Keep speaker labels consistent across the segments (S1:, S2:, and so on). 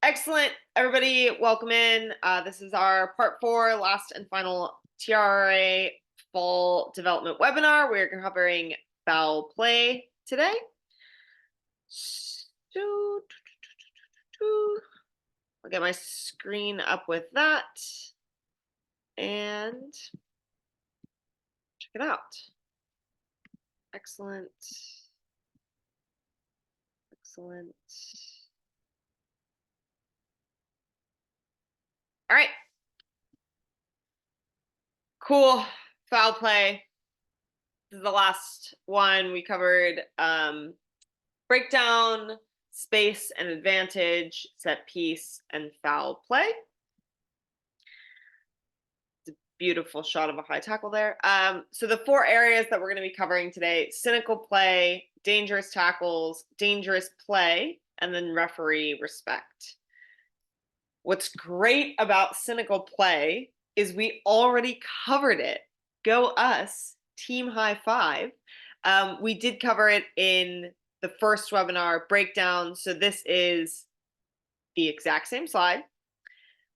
S1: Excellent, everybody. Welcome in. This is our part 4, last and final TRRA fall development webinar. We're covering foul play today. So, I'll get my screen up with that and check it out. Excellent. Excellent. All right. Cool. Foul play. This is the last one. We covered breakdown, space and advantage, set piece, and foul play. It's a beautiful shot of a high tackle there. So the 4 areas that we're going to be covering today: cynical play, dangerous tackles, dangerous play, and then referee respect. What's great about cynical play is we already covered it. Go us, team high five. We did cover it in the first webinar breakdown. So this is the exact same slide.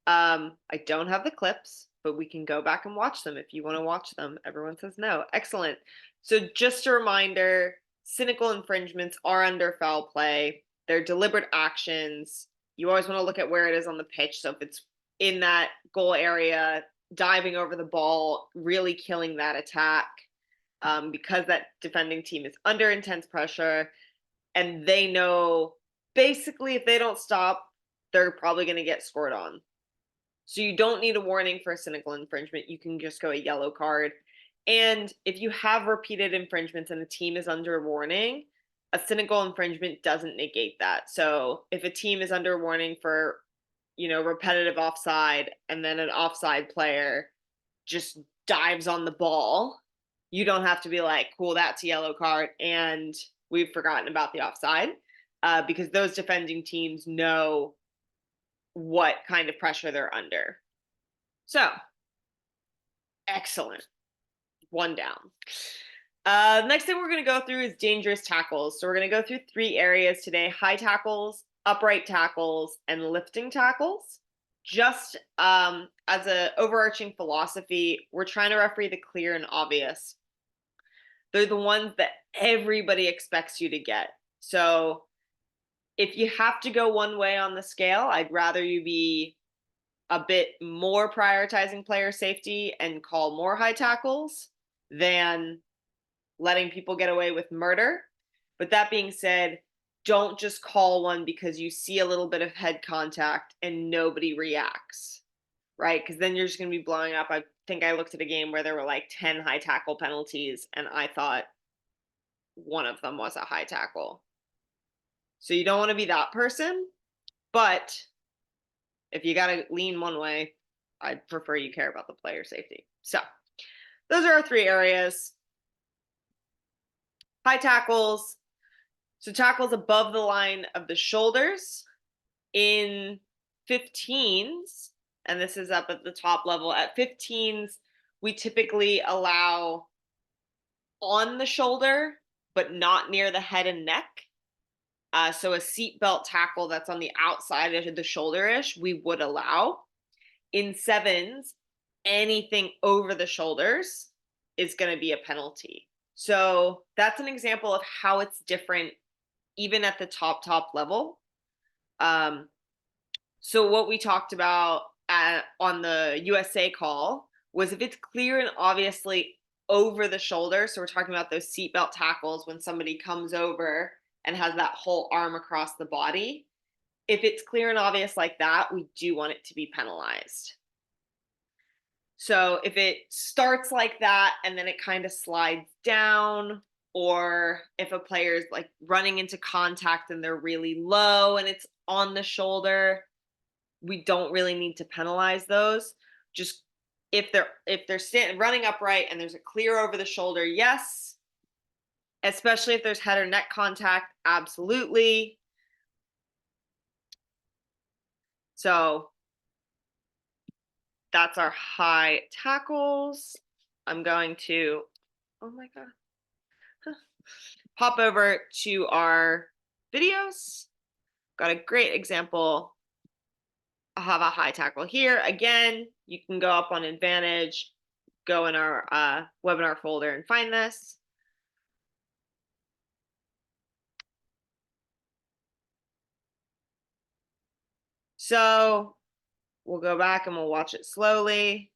S1: I don't have the clips, but we can go back and watch them if you want to watch them. Everyone says no. Excellent. So just a reminder, cynical infringements are under foul play. They're deliberate actions. You always want to look at where it is on the pitch. So if it's in that goal area, diving over the ball, really killing that attack, because that defending team is under intense pressure and they know basically if they don't stop, they're probably going to get scored on. So you don't need a warning for a cynical infringement. You can just go a yellow card. And if you have repeated infringements and a team is under warning, a cynical infringement doesn't negate that. So if a team is under warning for, repetitive offside, and then an offside player just dives on the ball, you don't have to be like, cool, that's a yellow card, and we've forgotten about the offside, because those defending teams know what kind of pressure they're under. So, excellent. 1 down. Next thing we're going to go through is dangerous tackles. So we're going to go through 3 areas today: high tackles, upright tackles, and lifting tackles. Just as an overarching philosophy, we're trying to referee the clear and obvious. They're the ones that everybody expects you to get. So if you have to go one way on the scale, I'd rather you be a bit more prioritizing player safety and call more high tackles than letting people get away with murder. But that being said, don't just call one because you see a little bit of head contact and nobody reacts, right? Because then you're just going to be blowing up. I think I looked at a game where there were like 10 high tackle penalties, and I thought one of them was a high tackle. So you don't want to be that person, but if you got to lean one way, I'd prefer you care about the player safety. So those are our 3 areas. High tackles. So tackles above the line of the shoulders in 15s, and this is up at the top level. At 15s, we typically allow on the shoulder, but not near the head and neck. So a seatbelt tackle that's on the outside of the shoulder-ish, we would allow. In 7s, anything over the shoulders is going to be a penalty. So that's an example of how it's different even at the top level. So what we talked about on the USA call was if it's clear and obviously over the shoulder, so we're talking about those seatbelt tackles when somebody comes over and has that whole arm across the body. If it's clear and obvious like that, we do want it to be penalized. So if it starts like that and then it kind of slides down, or if a player is like running into contact and they're really low and it's on the shoulder, we don't really need to penalize those. Just if they're running upright and there's a clear over the shoulder, yes. Especially if there's head or neck contact, absolutely. So that's our high tackles. I'm going to, oh my God, pop over to our videos. Got a great example have a high tackle here. Again, you can go up on advantage, go in our webinar folder and find this. So we'll go back and we'll watch it slowly.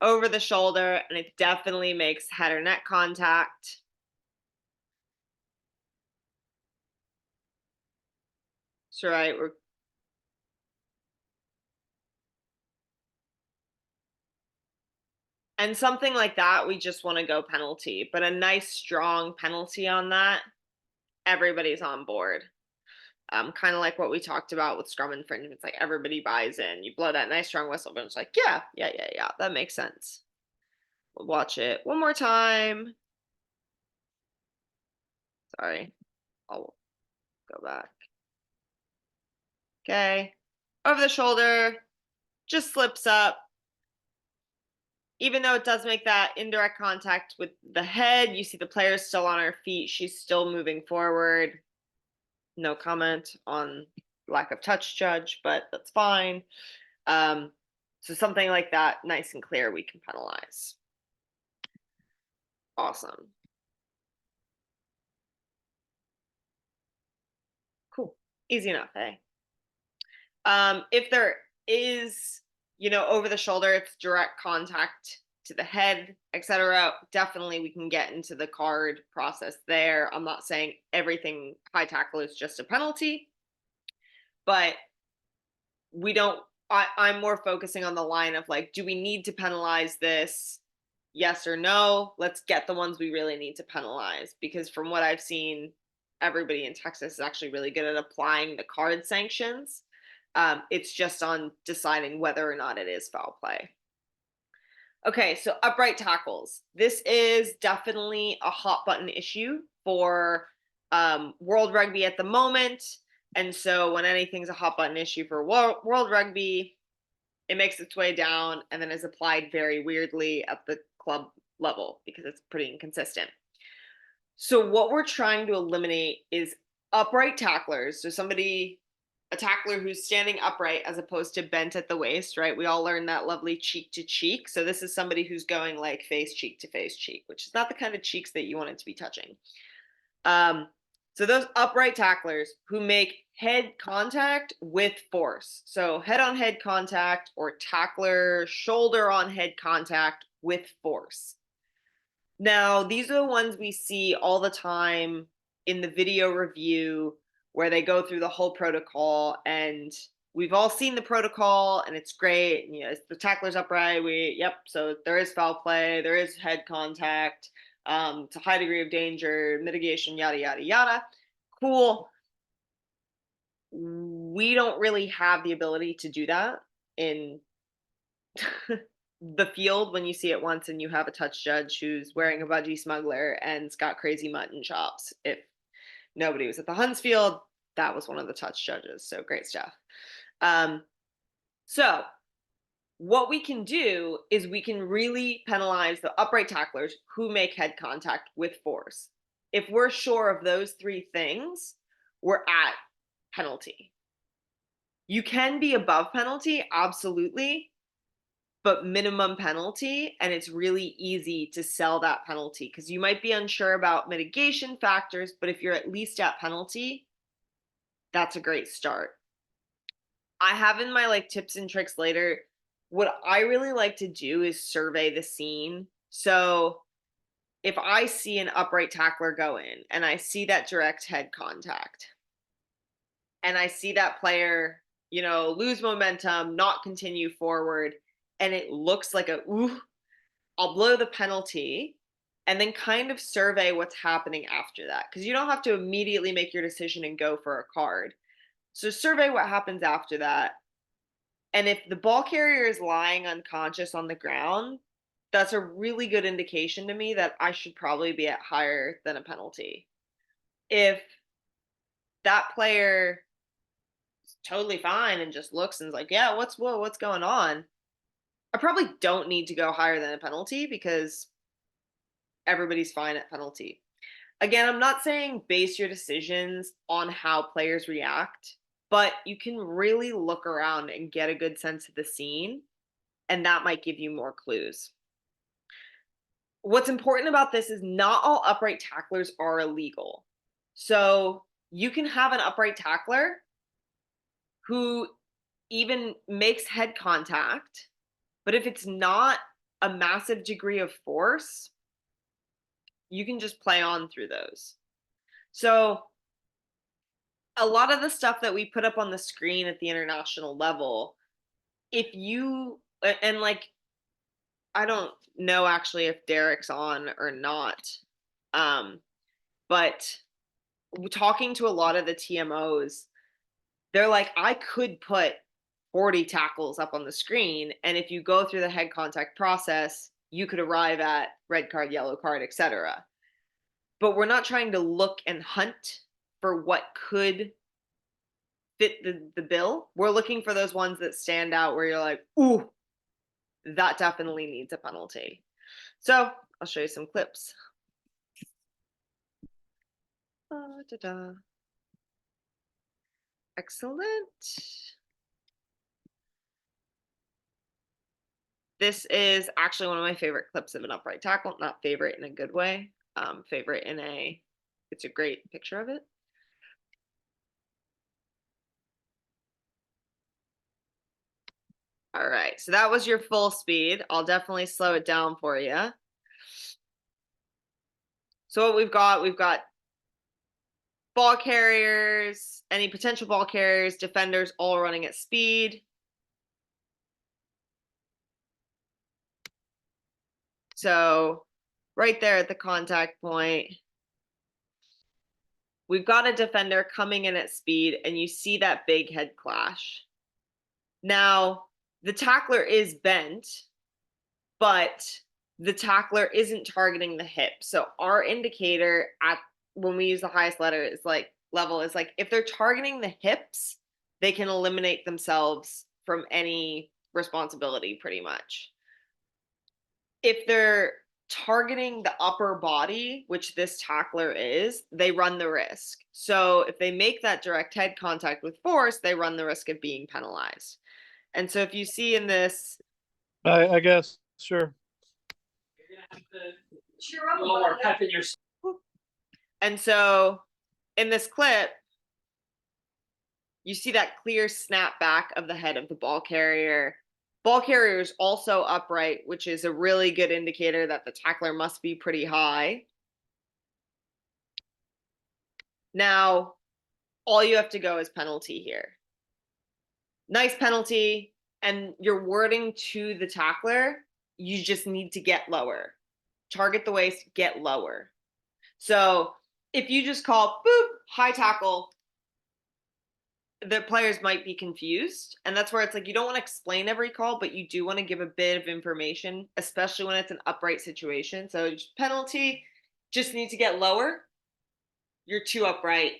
S1: Over the shoulder, and it definitely makes head or neck contact. So right, and something like that, we just want to go penalty, but a nice strong penalty on that, everybody's on board. Kind of like what we talked about with scrum infringements, like everybody buys in. You blow that nice strong whistle, but it's like, yeah, that makes sense. We'll watch it one more time. Sorry, I'll go back. Okay, over the shoulder, just slips up. Even though it does make that indirect contact with the head, you see the player's still on her feet. She's still moving forward. No comment on lack of touch judge, but that's fine. So something like that, nice and clear, we can penalize. Awesome. Cool. Easy enough, eh? If there is, over the shoulder, it's direct contact to the head, etc. Definitely we can get into the card process there. I'm not saying everything high tackle is just a penalty, but we don't I'm more focusing on the line of like, do we need to penalize this? Yes or no? Let's get the ones we really need to penalize, because from what I've seen, everybody in Texas is actually really good at applying the card sanctions. It's just on deciding whether or not it is foul play. Okay, so upright tackles. This is definitely a hot button issue for World Rugby at the moment. And so when anything's a hot button issue for World Rugby, it makes its way down and then is applied very weirdly at the club level because it's pretty inconsistent. So what we're trying to eliminate is upright tacklers. So a tackler who's standing upright as opposed to bent at the waist, right? We all learned that lovely cheek to cheek. So this is somebody who's going like face cheek to face cheek, which is not the kind of cheeks that you want it to be touching. So those upright tacklers who make head contact with force. So head on head contact or tackler shoulder on head contact with force. Now, these are the ones we see all the time in the video review where they go through the whole protocol, and we've all seen the protocol and it's great. The tackler's upright. So there is foul play, there is head contact, it's a high degree of danger, mitigation, yada, yada, yada. Cool. We don't really have the ability to do that in the field when you see it once and you have a touch judge who's wearing a budgie smuggler and's got crazy mutton chops. If nobody was at the Huntsfield, that was one of the touch judges. So great stuff. So what we can do is we can really penalize the upright tacklers who make head contact with force. If we're sure of those three things, we're at penalty. You can be above penalty, absolutely, but minimum penalty, and it's really easy to sell that penalty because you might be unsure about mitigation factors, but if you're at least at penalty, that's a great start. I have in my tips and tricks later, what I really like to do is survey the scene. So if I see an upright tackler go in and I see that direct head contact and I see that player, lose momentum, not continue forward, and it looks like ooh, I'll blow the penalty and then kind of survey what's happening after that. Because you don't have to immediately make your decision and go for a card. So survey what happens after that. And if the ball carrier is lying unconscious on the ground, that's a really good indication to me that I should probably be at higher than a penalty. If that player is totally fine and just looks and is like, yeah, what's going on? I probably don't need to go higher than a penalty because everybody's fine at penalty. Again, I'm not saying base your decisions on how players react. but you can really look around and get a good sense of the scene, and that might give you more clues. What's important about this is not all upright tacklers are illegal. So you can have an upright tackler who even makes head contact, but if it's not a massive degree of force, you can just play on through those. So a lot of the stuff that we put up on the screen at the international level, if you and like I don't know actually if Derek's on or not. But talking to a lot of the TMOs, they're like, I could put 40 tackles up on the screen, and if you go through the head contact process, you could arrive at red card, yellow card, etc. But we're not trying to look and hunt for what could fit the bill. We're looking for those ones that stand out where you're like, ooh, that definitely needs a penalty. So I'll show you some clips. Da-da. Excellent. This is actually one of my favorite clips of an upright tackle. Not favorite in a good way. Favorite in a, it's a great picture of it. All right, so that was your full speed. I'll definitely slow it down for you. So what we've got ball carriers, any potential ball carriers, defenders, all running at speed. So right there at the contact point, we've got a defender coming in at speed, and you see that big head clash. Now, the tackler is bent, but the tackler isn't targeting the hip. So our indicator at when we use the highest letter is like level is like if they're targeting the hips, they can eliminate themselves from any responsibility pretty much. If they're targeting the upper body, which this tackler is, they run the risk. So if they make that direct head contact with force, they run the risk of being penalized. And so if you see in this,
S2: I guess, sure.
S1: And so in this clip, you see that clear snap back of the head of the ball carrier. Ball carrier is also upright, which is a really good indicator that the tackler must be pretty high. Now, all you have to go is penalty here. Nice penalty, and your wording to the tackler, you just need to get lower. Target the waist, get lower. So if you just call boop, high tackle, the players might be confused. And that's where it's like you don't want to explain every call, but you do want to give a bit of information, especially when it's an upright situation. So penalty, just need to get lower. You're too upright.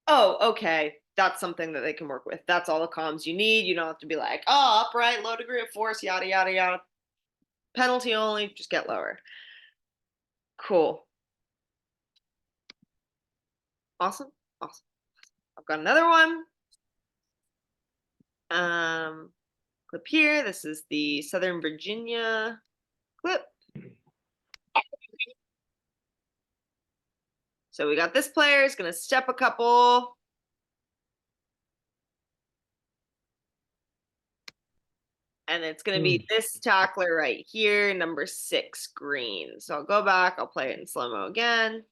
S1: Oh, okay. That's something that they can work with. That's all the comms you need. You don't have to be like, oh, upright, low degree of force, yada, yada, yada. Penalty only, just get lower. Cool. Awesome. Awesome. I've got another one. Clip here. This is the Southern Virginia clip. So we got this player is going to step a couple. And it's going to be this tackler right here, number 6, green. So I'll go back. I'll play it in slow-mo again.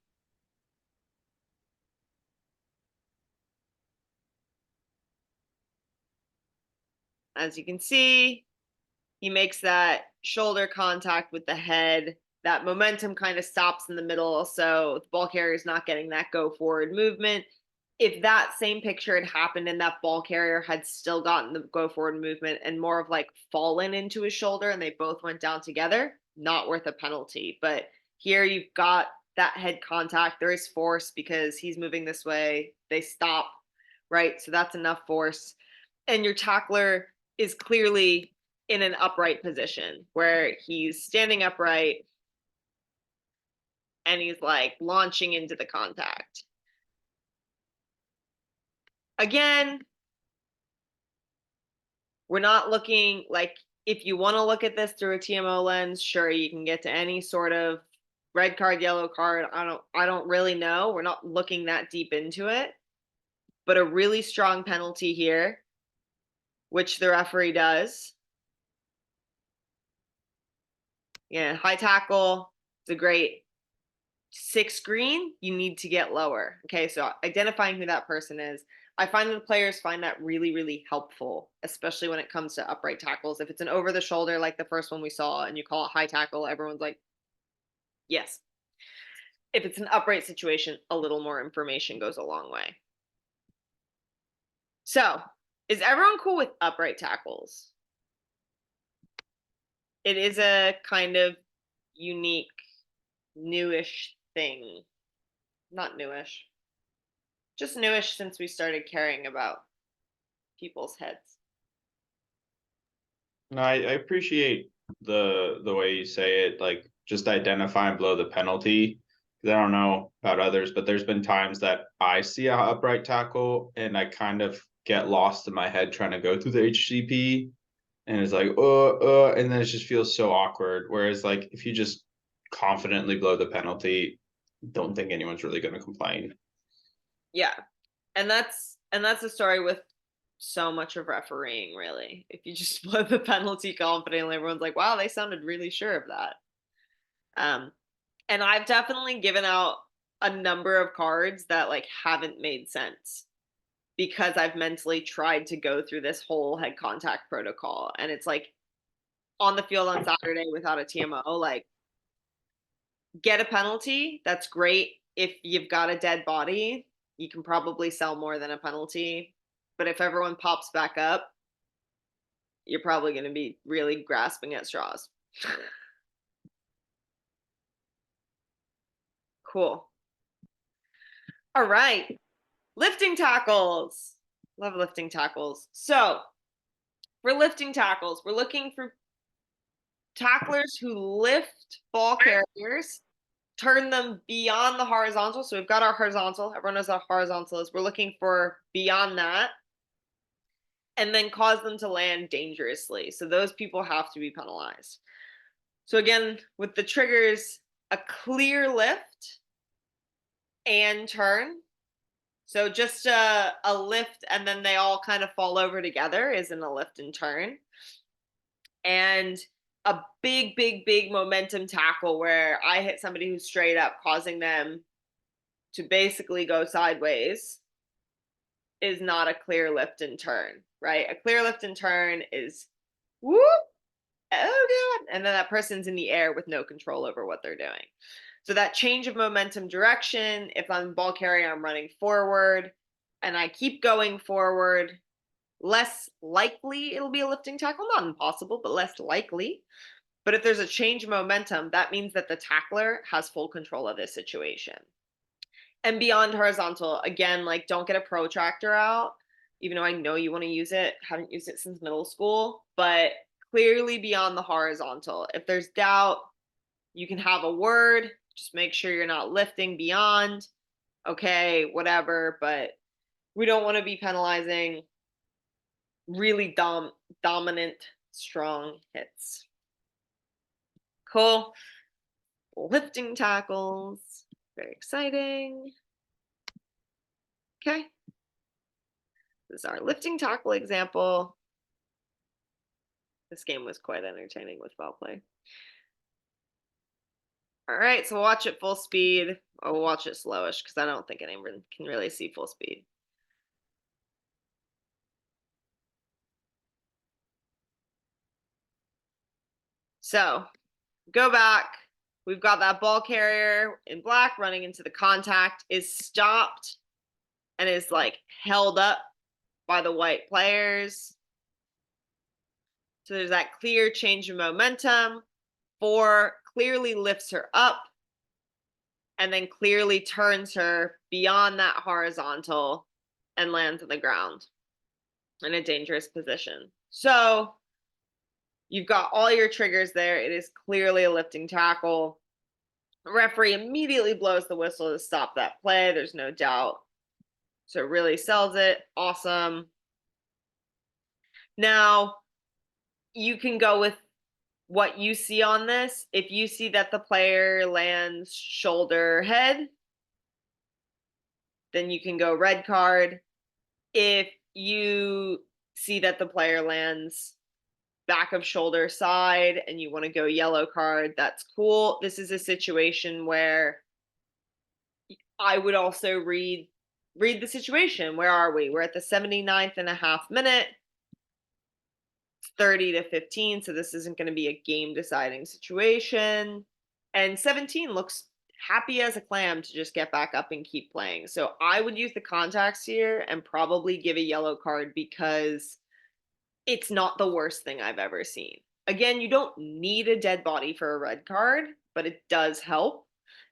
S1: As you can see, he makes that shoulder contact with the head. That momentum kind of stops in the middle. So the ball carrier is not getting that go forward movement. If that same picture had happened and that ball carrier had still gotten the go forward movement and more of like fallen into his shoulder and they both went down together, not worth a penalty. But here you've got that head contact. There is force because he's moving this way. They stop, right? So that's enough force. And your tackler is clearly in an upright position where he's standing upright and he's like launching into the contact. Again, we're not looking like, if you want to look at this through a TMO lens, sure, you can get to any sort of red card, yellow card. I don't really know. We're not looking that deep into it. But a really strong penalty here, which the referee does. Yeah, high tackle. It's a great 6 green. You need to get lower. Okay, so identifying who that person is. I find that the players find that really, really helpful, especially when it comes to upright tackles. If it's an over the shoulder, like the first one we saw, and you call it high tackle, everyone's like, yes. If it's an upright situation, a little more information goes a long way. So, is everyone cool with upright tackles? It is a kind of unique, newish thing. Not newish. Just newish since we started caring about people's heads.
S3: No, I appreciate the way you say it, like just identify and blow the penalty. 'Cause I don't know about others, but there's been times that I see a upright tackle and I kind of get lost in my head trying to go through the HCP, and it's like, and then it just feels so awkward. Whereas like if you just confidently blow the penalty, don't think anyone's really going to complain.
S1: Yeah. And that's the story with so much of refereeing, really. If you just blow the penalty confidently, everyone's like, wow, they sounded really sure of that. And I've definitely given out a number of cards that like haven't made sense because I've mentally tried to go through this whole head contact protocol. And it's like on the field on Saturday without a TMO, like get a penalty. That's great. If you've got a dead body, you can probably sell more than a penalty. But if everyone pops back up, you're probably going to be really grasping at straws. Cool. All right. Lifting tackles. Love lifting tackles. So, for lifting tackles, we're looking for tacklers who lift ball carriers, turn them beyond the horizontal. So, we've got our horizontal. Everyone knows what horizontal is. We're looking for beyond that, and then cause them to land dangerously. So, those people have to be penalized. So, again, with the triggers, a clear lift and turn. So just a lift and then they all kind of fall over together isn't a lift and turn. And a big, big, big momentum tackle where I hit somebody who's straight up, causing them to basically go sideways, is not a clear lift and turn, right? A clear lift and turn is whoop, oh God. And then that person's in the air with no control over what they're doing. So that change of momentum direction, if I'm ball carrier, I'm running forward and I keep going forward, less likely it'll be a lifting tackle. Not impossible, but less likely. But if there's a change of momentum, that means that the tackler has full control of this situation. And beyond horizontal, again, like don't get a protractor out, even though I know you want to use it. Haven't used it since middle school, but clearly beyond the horizontal. If there's doubt, you can have a word. Just make sure you're not lifting beyond. Okay, whatever. But we don't want to be penalizing really dominant, strong hits. Cool. Lifting tackles. Very exciting. Okay. This is our lifting tackle example. This game was quite entertaining with foul play. All right, so we'll watch it full speed. Or we'll watch it slowish because I don't think anyone can really see full speed. So go back. We've got that ball carrier in black running into the contact, is stopped and is like held up by the white players. So there's that clear change of momentum. 4 clearly lifts her up and then clearly turns her beyond that horizontal and lands on the ground in a dangerous position. So you've got all your triggers there. It is clearly a lifting tackle. The referee immediately blows the whistle to stop that play. There's no doubt. So it really sells it. Awesome. Now you can go with what you see on this. If you see that the player lands shoulder head, then you can go red card. If you see that the player lands back of shoulder side and you want to go yellow card, that's cool. This is a situation where I would also read the situation. Where are we? We're at the 79th and a half minute. 30 to 15, so this isn't going to be a game deciding situation. And 17 looks happy as a clam to just get back up and keep playing. So I would use the context here and probably give a yellow card because it's not the worst thing I've ever seen. Again, you don't need a dead body for a red card, but it does help.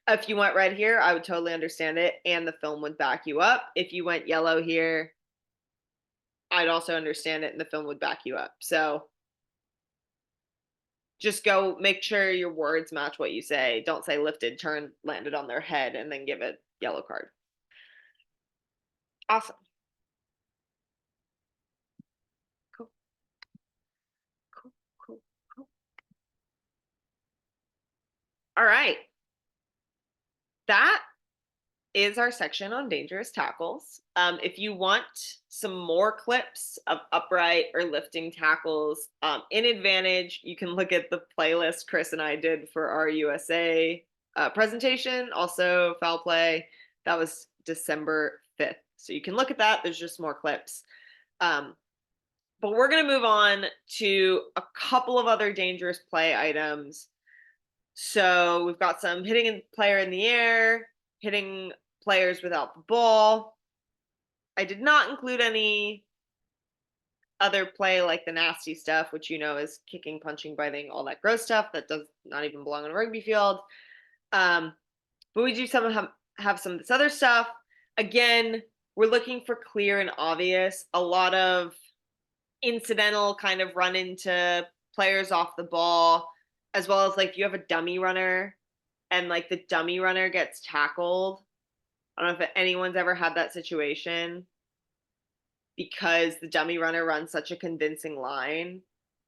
S1: If you went red here, I would totally understand it, and the film would back you up. If you went yellow here, I'd also understand it, and the film would back you up. So just go make sure your words match what you say. Don't say lifted, turned, landed on their head, and then give it yellow card. Awesome. Cool. Cool, cool, cool. All right. That is our section on dangerous tackles. If you want some more clips of upright or lifting tackles in Advantage, you can look at the playlist Chris and I did for our USA presentation. Also, foul play. That was December 5th. So you can look at that. There's just more clips. But we're going to move on to a couple of other dangerous play items. So we've got some hitting a player in the air, hitting players without the ball. I did not include any other play like the nasty stuff, which you know is kicking, punching, biting, all that gross stuff that does not even belong on a rugby field. But we do have some of this other stuff. Again, we're looking for clear and obvious. A lot of incidental kind of run into players off the ball, as well as like if you have a dummy runner and like the dummy runner gets tackled. I don't know if anyone's ever had that situation because the dummy runner runs such a convincing line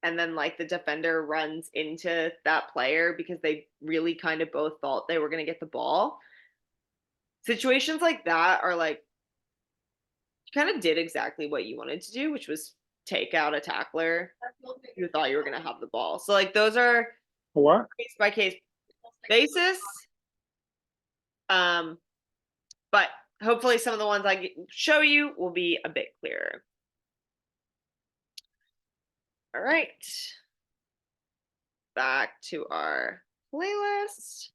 S1: and then like the defender runs into that player because they really kind of both thought they were going to get the ball. Situations like that are like you kind of did exactly what you wanted to do, which was take out a tackler who thought you were going to have the ball. So like those are
S2: What?
S1: case by case basis. But hopefully some of the ones I show you will be a bit clearer. All right. Back to our playlist.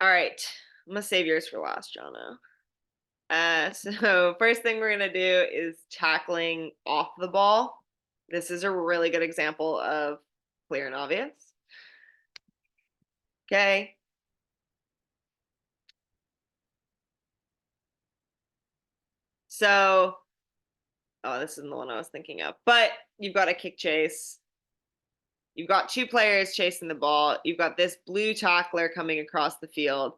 S1: All right. I'm going to save yours for last, Jonna. So first thing we're going to do is tackling off the ball. This is a really good example of clear and obvious. Okay. So, oh, this isn't the one I was thinking of, but you've got a kick chase. You've got two players chasing the ball. You've got this blue tackler coming across the field.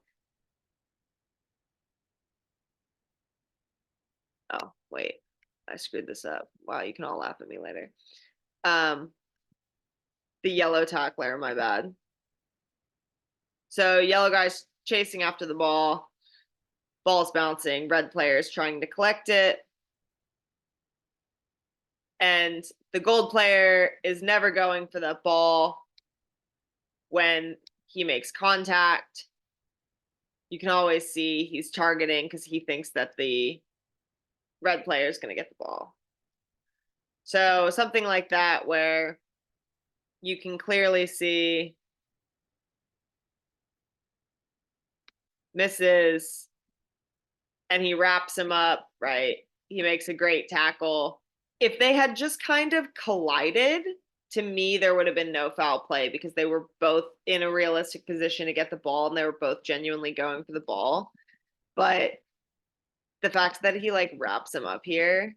S1: Oh, wait, I screwed this up. Wow, you can all laugh at me later. The yellow tackler, my bad. So yellow guy's chasing after the ball. Ball's bouncing. Red player's trying to collect it. And the gold player is never going for the ball when he makes contact. You can always see he's targeting because he thinks that the red player is going to get the ball. So something like that where you can clearly see misses and he wraps him up, right? He makes a great tackle. If they had just kind of collided, to me, there would have been no foul play because they were both in a realistic position to get the ball and they were both genuinely going for the ball. But the fact that he like wraps him up here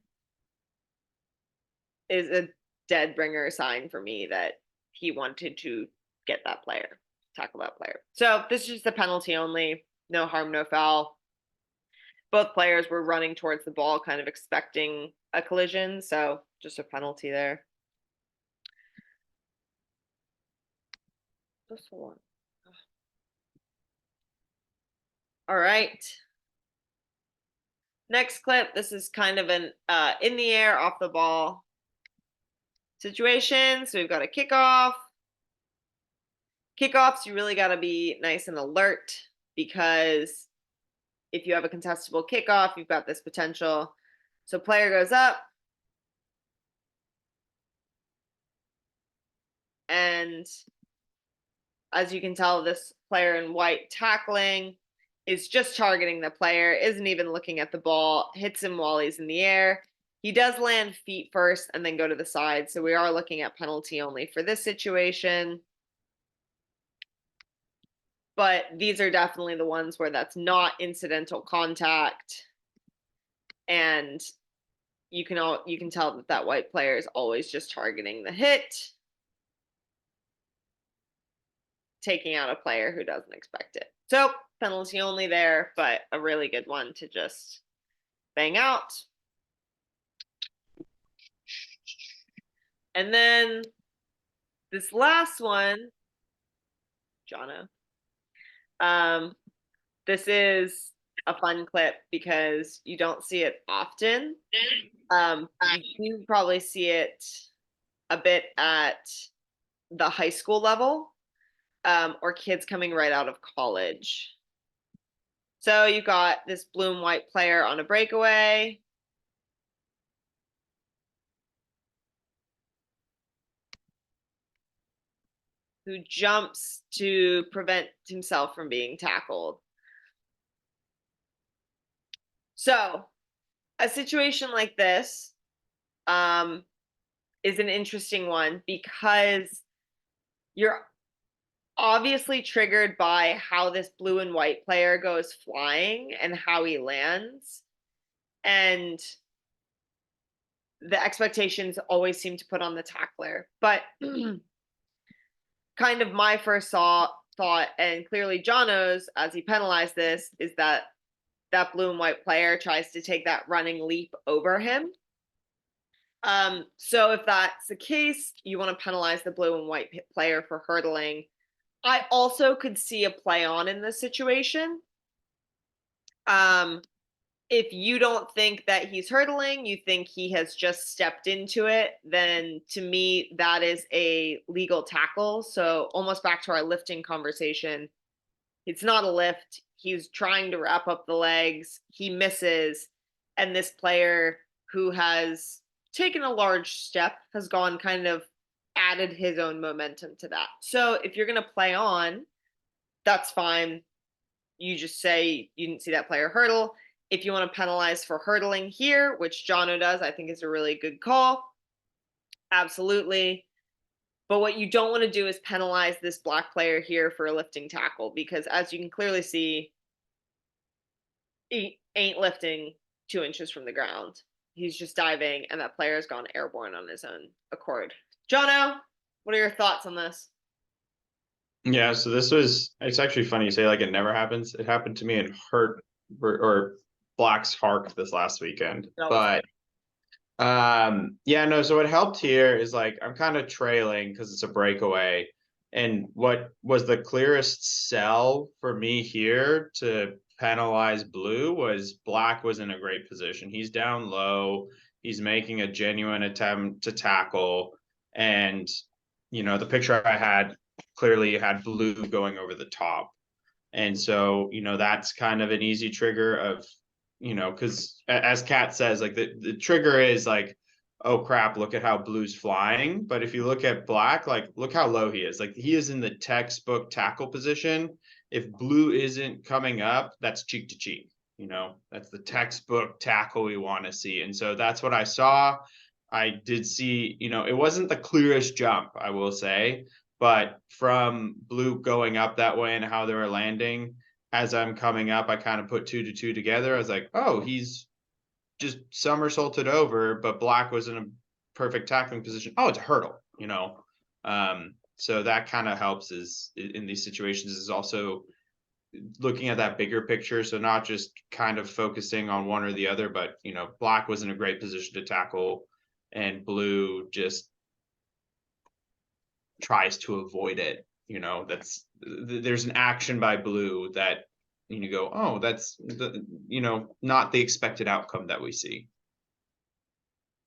S1: is a dead bringer sign for me that he wanted to get that player, tackle that player. So this is just a penalty only, no harm, no foul. both players were running towards the ball, kind of expecting a collision. So just a penalty there. Just one. All right. Next clip. This is kind of an in the air, off the ball situation. So we've got a kickoff. Kickoffs, you really got to be nice and alert, because if you have a contestable kickoff, you've got this potential. So player goes up, and as you can tell, this player in white tackling is just targeting the player, isn't even looking at the ball, hits him while he's in the air. He does land feet first and then go to the side. So we are looking at penalty only for this situation. But these are definitely the ones where that's not incidental contact. And you can tell that that white player is always just targeting the hit, taking out a player who doesn't expect it. So penalty only there, but a really good one to just bang out. And then this last one, Jono. This is a fun clip because you don't see it often. You probably see it a bit at the high school level, or kids coming right out of college. So you've got this blue and white player on a breakaway. Who jumps to prevent himself from being tackled. So a situation like this is an interesting one, because you're obviously triggered by how this blue and white player goes flying and how he lands. And the expectations always seem to put on the tackler. But kind of my first thought, and clearly Jono's, as he penalized this, is that that blue and white player tries to take that running leap over him. So if that's the case, you want to penalize the blue and white player for hurdling. I also could see a play on in this situation. If you don't think that he's hurdling, you think he has just stepped into it, then to me, that is a legal tackle. So almost back to our lifting conversation. It's not a lift. He's trying to wrap up the legs. He misses. And this player who has taken a large step has gone kind of added his own momentum to that. So if you're going to play on, that's fine. You just say you didn't see that player hurdle. If you want to penalize for hurdling here, which Jono does, I think is a really good call. Absolutely. But what you don't want to do is penalize this black player here for a lifting tackle, because as you can clearly see, he ain't lifting 2 inches from the ground. He's just diving, and that player has gone airborne on his own accord. Jono, what are your thoughts on this?
S3: Yeah, so it's actually funny you say like it never happens. It happened to me in or Black's Hark this last weekend. But yeah, no, so what helped here is like I'm kind of trailing because it's a breakaway. And what was the clearest sell for me here to penalize blue was Black was in a great position. He's down low, he's making a genuine attempt to tackle. And the picture I had clearly had blue going over the top. And so, that's kind of an easy trigger of, because as Kat says, like the trigger is like, oh crap, look at how blue's flying. But if you look at Black, like look how low he is. Like he is in the textbook tackle position. If blue isn't coming up, that's cheek to cheek. That's the textbook tackle we want to see. And so that's what I saw. I did see, it wasn't the clearest jump, I will say, but from blue going up that way and how they were landing, as I'm coming up, I kind of put 2 to 2 together. I was like, oh, he's just somersaulted over, but Black was in a perfect tackling position. Oh, it's a hurdle, So that kind of helps is in these situations is also looking at that bigger picture. So not just kind of focusing on one or the other, but black was in a great position to tackle, and blue just tries to avoid it. There's an action by blue that you go, oh, that's not the expected outcome that we see.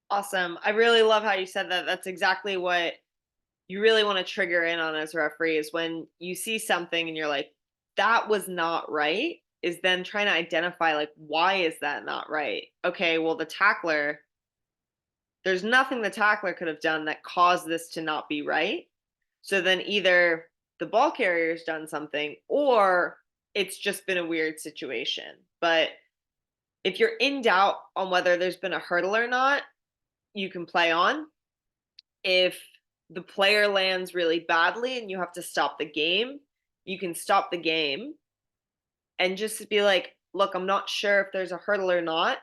S1: Awesome. I really love how you said that. That's exactly what you really want to trigger in on as a referee, is when you see something and you're like, that was not right, is then trying to identify, like, why is that not right? Okay, well, there's nothing the tackler could have done that caused this to not be right. So then either the ball carrier's done something, or it's just been a weird situation. But if you're in doubt on whether there's been a hurdle or not, you can play on. If the player lands really badly and you have to stop the game, you can stop the game and just be like, look, I'm not sure if there's a hurdle or not,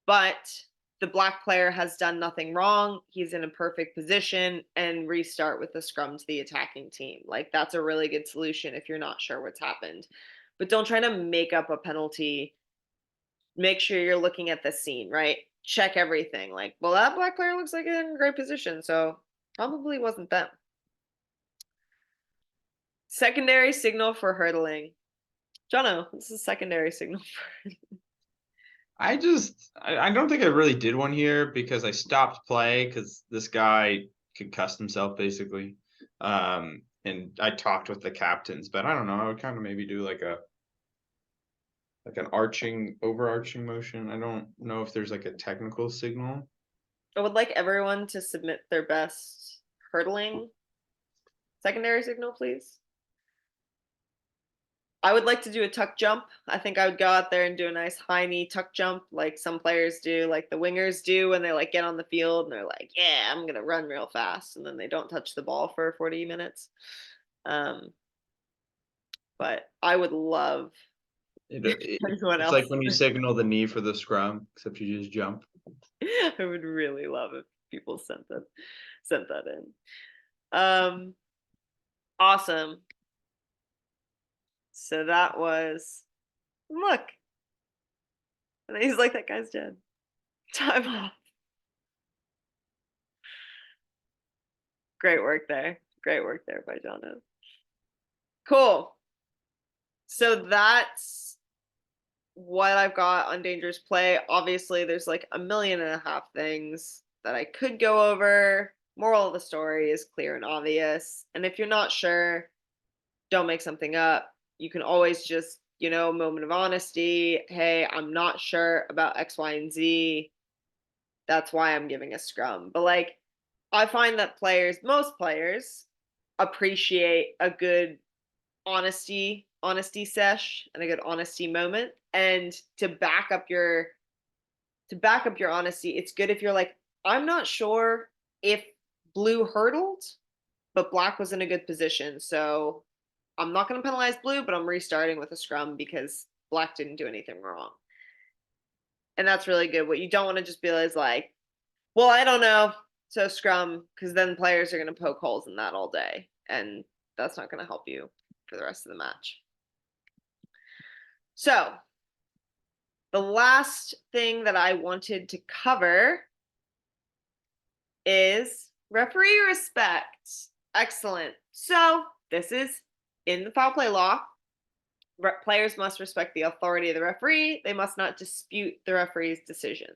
S1: but the black player has done nothing wrong. He's in a perfect position, and restart with the scrum to the attacking team. Like, that's a really good solution if you're not sure what's happened. But don't try to make up a penalty. Make sure you're looking at the scene, right? Check everything. Like, well, that black player looks like in great position, so probably wasn't them. Secondary signal for hurdling. Jono, this is secondary signal for
S3: I don't think I really did one here because I stopped play because this guy concussed himself basically. And I talked with the captains, but I don't know. I would kind of maybe do like an overarching motion. I don't know if there's like a technical signal.
S1: I would like everyone to submit their best hurdling secondary signal, please. I would like to do a tuck jump. I think I would go out there and do a nice high knee tuck jump like some players do, like the wingers do when they like get on the field and they're like, yeah, I'm going to run real fast. And then they don't touch the ball for 40 minutes. But I would love everyone
S3: It's
S1: else.
S3: like when you signal the knee for the scrum, except you just jump.
S1: I would really love if people sent that in. Awesome. So that was, look. And he's like, that guy's dead. Time off. Great work there. Great work there by Jono. Cool. So that's what I've got on dangerous play. Obviously, there's like 1.5 million things that I could go over. Moral of the story is clear and obvious. And if you're not sure, don't make something up. You can always just, moment of honesty. Hey, I'm not sure about X, Y, and Z. That's why I'm giving a scrum. But like, I find that most players appreciate a good honesty sesh and a good honesty moment. And to back up your honesty, it's good if you're like, I'm not sure if blue hurdled, but black was in a good position. So I'm not going to penalize blue, but I'm restarting with a scrum because black didn't do anything wrong. And that's really good. What you don't want to just be is like, well, I don't know. So scrum, because then players are going to poke holes in that all day. And that's not going to help you for the rest of the match. So the last thing that I wanted to cover is referee respect. Excellent. So this is in the foul play law. Players must respect the authority of the referee. They must not dispute the referee's decisions.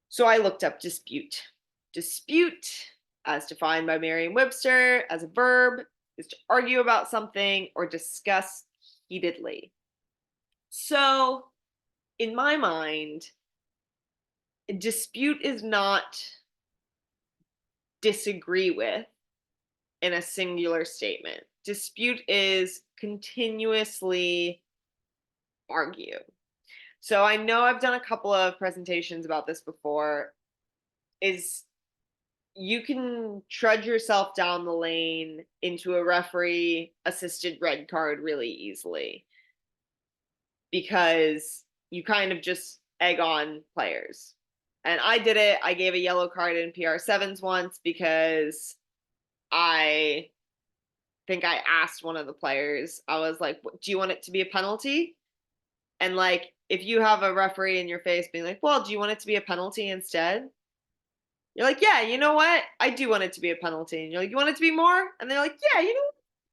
S1: So I looked up dispute. Dispute, as defined by Merriam-Webster as a verb, is to argue about something or discuss heatedly. So in my mind, dispute is not disagree with in a singular statement. Dispute is continuously argue. So I know I've done a couple of presentations about this before, is you can trudge yourself down the lane into a referee assisted red card really easily because you kind of just egg on players. And I did it. I gave a yellow card in PR7s once because I think I asked one of the players, I was like, do you want it to be a penalty? And like, if you have a referee in your face being like, well, do you want it to be a penalty instead? You're like, yeah, you know what? I do want it to be a penalty. And you're like, you want it to be more? And they're like, yeah, you know,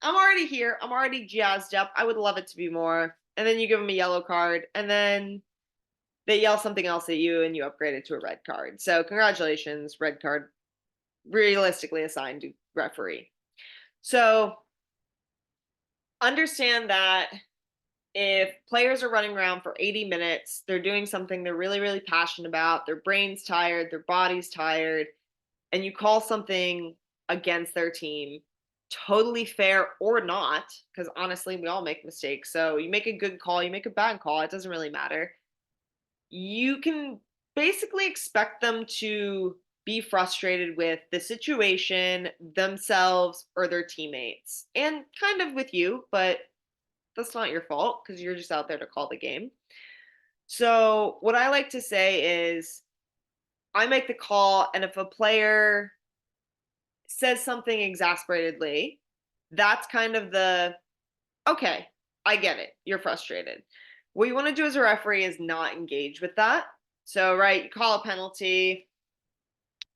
S1: I'm already here. I'm already jazzed up. I would love it to be more. And then you give them a yellow card, and then they yell something else at you, and you upgrade it to a red card. So congratulations, red card realistically assigned to referee. So understand that if players are running around for 80 minutes, they're doing something they're really, really passionate about, their brain's tired, their body's tired, and you call something against their team, totally fair or not, because honestly, we all make mistakes. So you make a good call, you make a bad call, it doesn't really matter. You can basically expect them to be frustrated with the situation, themselves, or their teammates, and kind of with you, but that's not your fault because you're just out there to call the game. So, what I like to say is I make the call, and if a player says something exasperatedly, that's kind of the okay, I get it. You're frustrated. What you want to do as a referee is not engage with that. So, right, you call a penalty,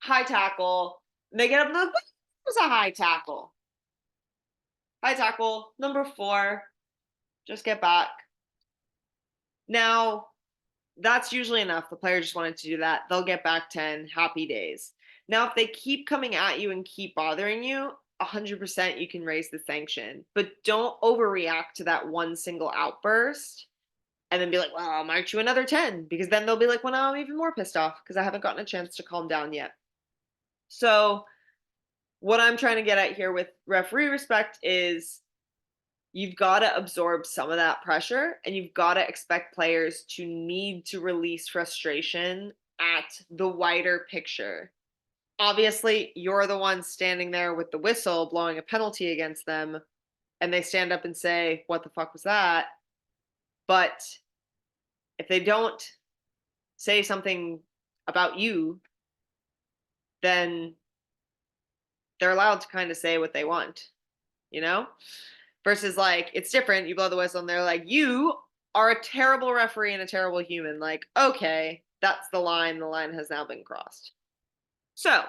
S1: high tackle, and they get up and they're like, what was a high tackle? High tackle, number 4, just get back. Now, that's usually enough. The player just wanted to do that. They'll get back 10, happy days. Now, if they keep coming at you and keep bothering you, 100% you can raise the sanction, but don't overreact to that one single outburst and then be like, well, I'll march you another 10, because then they'll be like, well, now I'm even more pissed off because I haven't gotten a chance to calm down yet. So, what I'm trying to get at here with referee respect is you've got to absorb some of that pressure, and you've got to expect players to need to release frustration at the wider picture. Obviously, you're the one standing there with the whistle blowing a penalty against them, and they stand up and say, what the fuck was that? But if they don't say something about you, then they're allowed to kind of say what they want, you know? Versus like, it's different. You blow the whistle and they're like, you are a terrible referee and a terrible human. Like, okay, that's the line. The line has now been crossed. So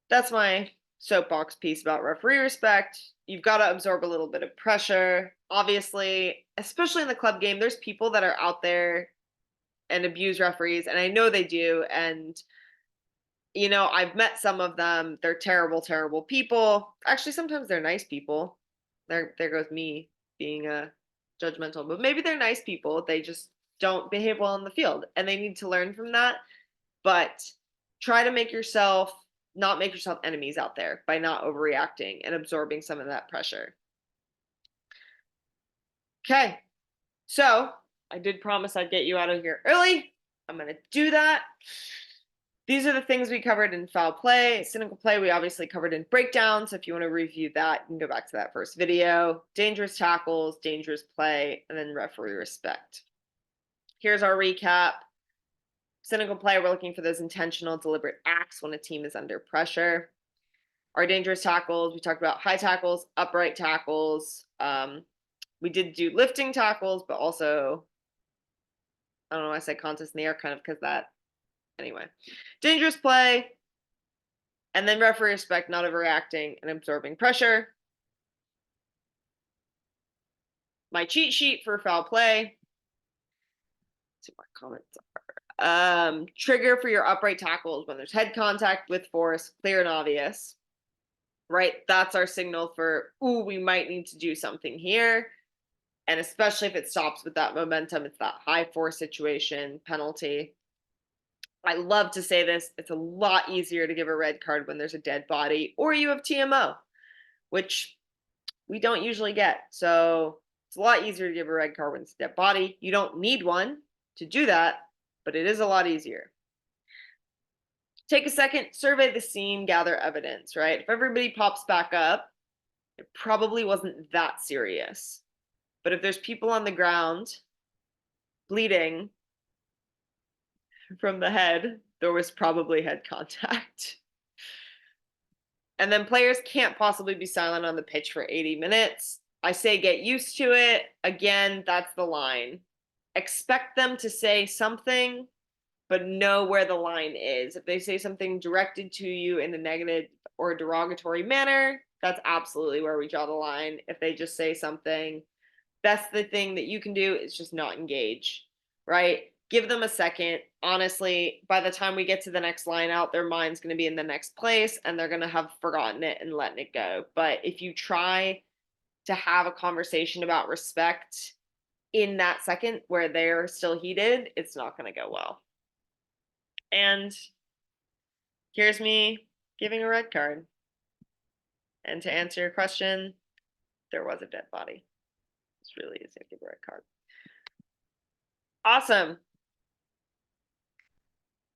S1: that's my soapbox piece about referee respect. You've got to absorb a little bit of pressure. Obviously, especially in the club game, there's people that are out there and abuse referees, and I know they do. And you know, I've met some of them. They're terrible, terrible people. Actually, sometimes they're nice people. There goes me being a judgmental, but maybe they're nice people. They just don't behave well in the field, and they need to learn from that. But try to not make yourself enemies out there by not overreacting and absorbing some of that pressure. Okay, so I did promise I'd get you out of here early. I'm gonna do that. These are the things we covered in foul play. Cynical play, we obviously covered in breakdown. So if you want to review that, you can go back to that first video. Dangerous tackles, dangerous play, and then referee respect. Here's our recap. Cynical play, we're looking for those intentional, deliberate acts when a team is under pressure. Our dangerous tackles, we talked about high tackles, upright tackles. We did do lifting tackles, but also, I don't know why I said contest in the air, kind of because that, anyway. Dangerous play, and then referee respect, not overreacting and absorbing pressure. My cheat sheet for foul play. Let's see what comments are. Trigger for your upright tackles when there's head contact with force, clear and obvious. Right? That's our signal for, ooh, we might need to do something here. And especially if it stops with that momentum, it's that high force situation, penalty. I love to say this, it's a lot easier to give a red card when there's a dead body or you have TMO, which we don't usually get. So it's a lot easier to give a red card when it's a dead body. You don't need one to do that, but it is a lot easier. Take a second, survey the scene, gather evidence, right? If everybody pops back up, it probably wasn't that serious. But if there's people on the ground bleeding from the head, there was probably head contact. And then players can't possibly be silent on the pitch for 80 minutes. I say get used to it. Again, that's the line. Expect them to say something, but know where the line is. If they say something directed to you in a negative or derogatory manner, that's absolutely where we draw the line. If they just say something, that's the thing that you can do is just not engage, right? Give them a second. Honestly, by the time we get to the next line out, their mind's going to be in the next place and they're going to have forgotten it and letting it go. But if you try to have a conversation about respect in that second where they're still heated, it's not going to go well. And here's me giving a red card. And to answer your question, there was a dead body. It's really easy to give a red card. Awesome.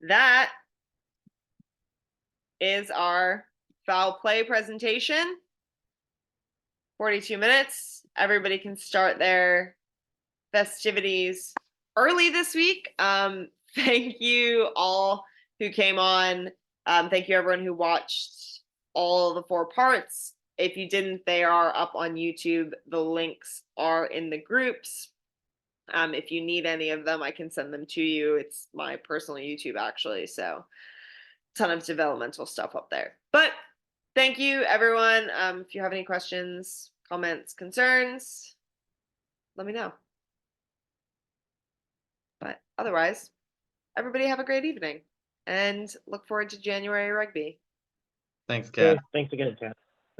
S1: That is our foul play presentation. 42 minutes. Everybody can start their festivities early this week. Thank you all who came on. Thank you everyone who watched all the 4 parts. If you didn't, they are up on YouTube. The links are in the groups. If you need any of them, I can send them to you. It's my personal YouTube actually, so ton of developmental stuff up there. But thank you everyone. If you have any questions, comments, concerns, let me know. But otherwise, everybody have a great evening and look forward to January rugby.
S3: Thanks, Kat.
S2: Thanks again, Kat.